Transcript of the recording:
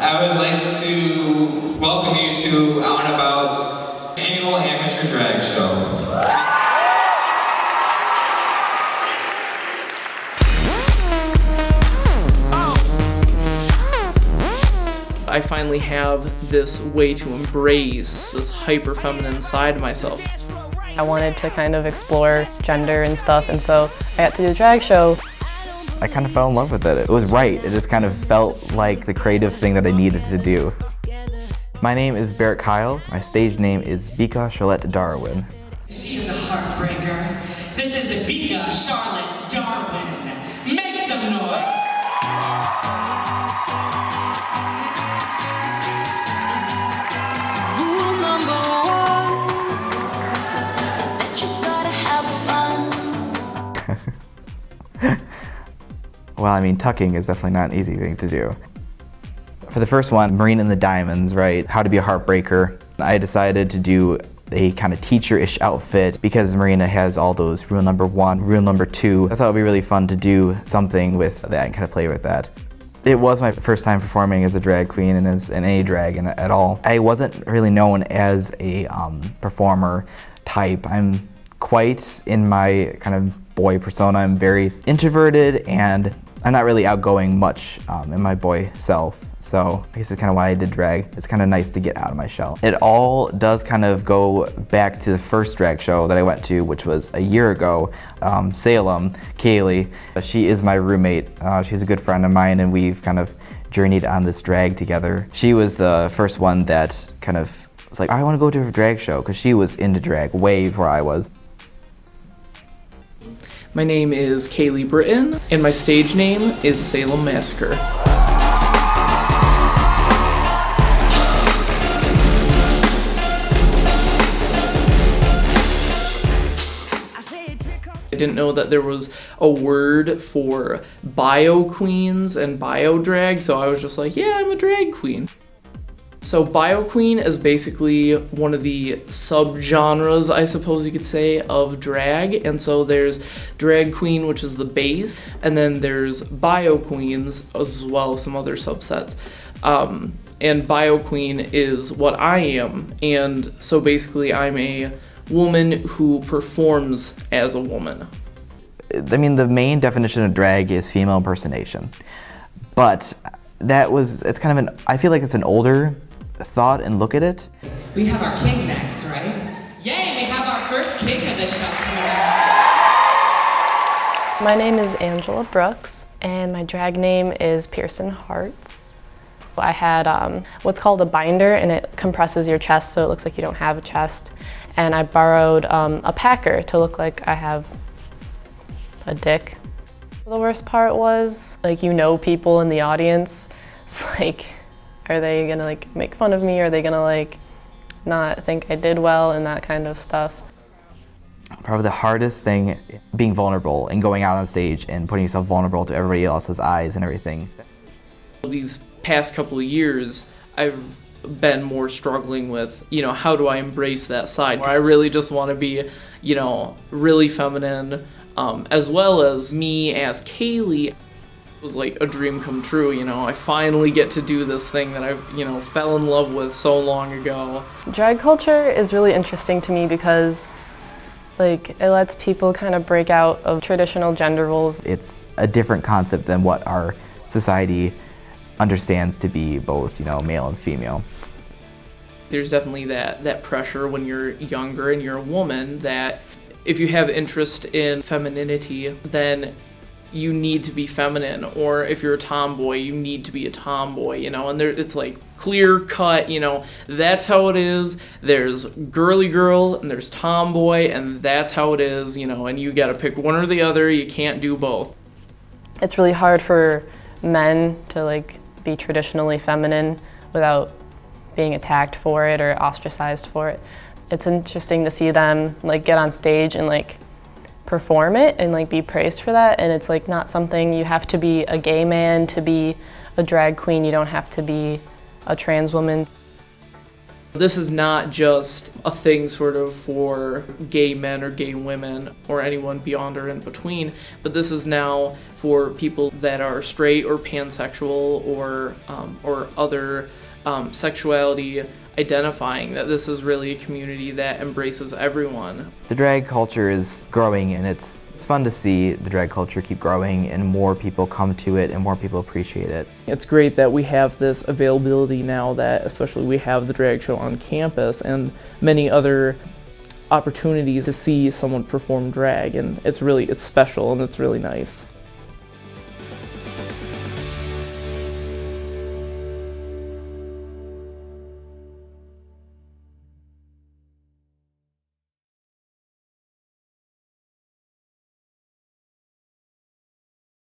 I would like to welcome you to On About's annual amateur drag show. I finally have this way to embrace this hyper feminine side of myself. I wanted to kind of explore gender and stuff, and so I got to do a drag show. I kind of fell in love with it. It was right. It just kind of felt like the creative thing that I needed to do. My name is Barrett Kyle. My stage name is Bika Charlotte Darwin. She's a heartbreaker. This is Bika Charlotte Darwin. Make some noise. Rule number one is that you gotta have fun. Well, I mean, tucking is definitely not an easy thing to do. For the first one, Marina and the Diamonds, right? How to be a heartbreaker. I decided to do a kind of teacher-ish outfit because Marina has all those rule number 1, rule number 2. I thought it would be really fun to do something with that and kind of play with that. It was my first time performing as a drag queen and as in any drag at all. I wasn't really known as a performer type. I'm quite in my kind of boy persona. I'm very introverted and I'm not really outgoing much in my boy self. So I guess it's kind of why I did drag. It's kind of nice to get out of my shell. It all does kind of go back to the first drag show that I went to, which was a year ago. Salem, Kaylee, she is my roommate. She's a good friend of mine and we've kind of journeyed on this drag together. She was the first one that kind of was like, I want to go to a drag show because she was into drag way before I was. My name is Kaylee Britton, and my stage name is Salem Massacre. I didn't know that there was a word for bio queens and bio drag, so I was just like, yeah, I'm a drag queen. So bio queen is basically one of the subgenres, I suppose you could say, of drag. And so there's drag queen, which is the base, and then there's bio queens as well, some other subsets. And bio queen is what I am. And so basically I'm a woman who performs as a woman. I mean, the main definition of drag is female impersonation. But it's kind of I feel like it's an older thought and look at it. We have our king next, right? Yay, we have our first king of the show. My name is Angela Brooks, and my drag name is Pearson Hearts. I had what's called a binder, and it compresses your chest so it looks like you don't have a chest. And I borrowed a packer to look like I have a dick. The worst part was, like, you know people in the audience. It's like, are they gonna like make fun of me? Are they gonna like not think I did well and that kind of stuff? Probably the hardest thing, being vulnerable and going out on stage and putting yourself vulnerable to everybody else's eyes and everything. These past couple of years, I've been more struggling with, how do I embrace that side? Where I really just want to be, really feminine, as well as me as Kaylee. It was like a dream come true, I finally get to do this thing that I, fell in love with so long ago. Drag culture is really interesting to me because it lets people kind of break out of traditional gender roles. It's a different concept than what our society understands to be both, male and female. There's definitely that pressure when you're younger and you're a woman that if you have interest in femininity, then you need to be feminine, or if you're a tomboy, you need to be a tomboy, and it's like clear cut, that's how it is. There's girly girl and there's tomboy, and that's how it is, and you gotta pick one or the other. You can't do both. It's really hard for men to be traditionally feminine without being attacked for it or ostracized for it. It's interesting to see them get on stage and perform it and be praised for that, and it's not something you have to be a gay man to be a drag queen. You don't have to be a trans woman. This is not just a thing sort of for gay men or gay women or anyone beyond or in between, but this is now for people that are straight or pansexual or other sexuality identifying, that this is really a community that embraces everyone. The drag culture is growing, and it's fun to see the drag culture keep growing and more people come to it and more people appreciate it. It's great that we have this availability now, that especially we have the drag show on campus and many other opportunities to see someone perform drag, and it's special and it's really nice.